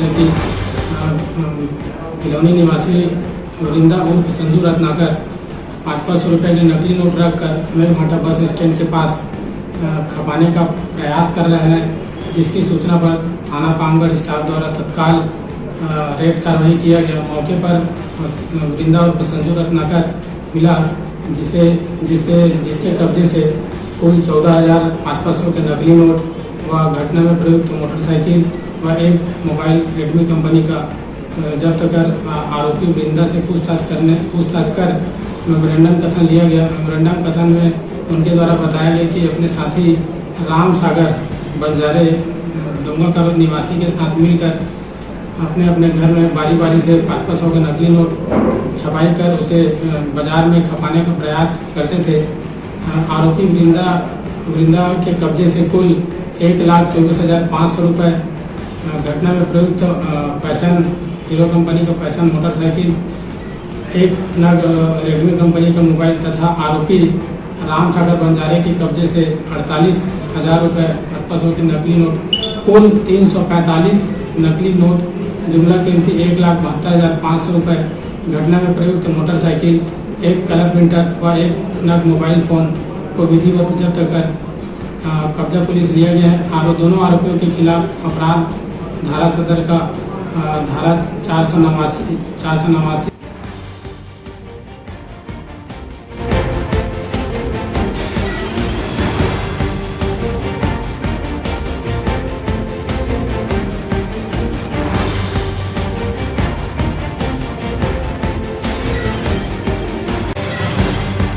जिले की खिलौनी निवासी वृंदा उर्फ संजू रत्नाकर 500 रुपये के नकली नोट रखकर मेलघाटा बस स्टैंड के पास खपाने का प्रयास कर रहे हैं, जिसकी सूचना पर थाना पामगढ़ स्टाफ द्वारा तत्काल रेड कार्रवाई किया गया। मौके पर वृंदा उर्फ संजू रत्नाकर मिला, जिसके कब्जे से कुल 14,500 के नकली नोट व घटना में प्रयुक्त मोटरसाइकिल व एक मोबाइल रेडमी कंपनी का जब्त कर आरोपी वृंदा से पूछताछ कर मेमोरेंडम कथन लिया गया। मेमोरेंडम कथन में उनके द्वारा बताया गया कि अपने साथी राम सागर बंजारे डोंगा करोद निवासी के साथ मिलकर अपने अपने घर में बारी बारी से 500 के नकली नोट छपाई कर उसे बाजार में खपाने का प्रयास करते थे। आरोपी वृंदा के कब्जे से कुल 1,24,500 रुपये, घटना में प्रयुक्त पैशन हीरो कंपनी का पैशन मोटरसाइकिल, एक नग रेडमी कंपनी का मोबाइल तथा आरोपी राम सागर बंजारे के कब्जे से 48,000 रुपये 500 के नकली नोट, कुल 345 नकली नोट, जुमला कीमती 1,72,500 रुपये, घटना में प्रयुक्त मोटरसाइकिल, एक कलर प्रिंटर व एक नग मोबाइल फ़ोन को विधिवत जब्त कर कब्जा पुलिस लिया गया है। दोनों आरोपियों के खिलाफ अपराध धारा सदर का धारा 489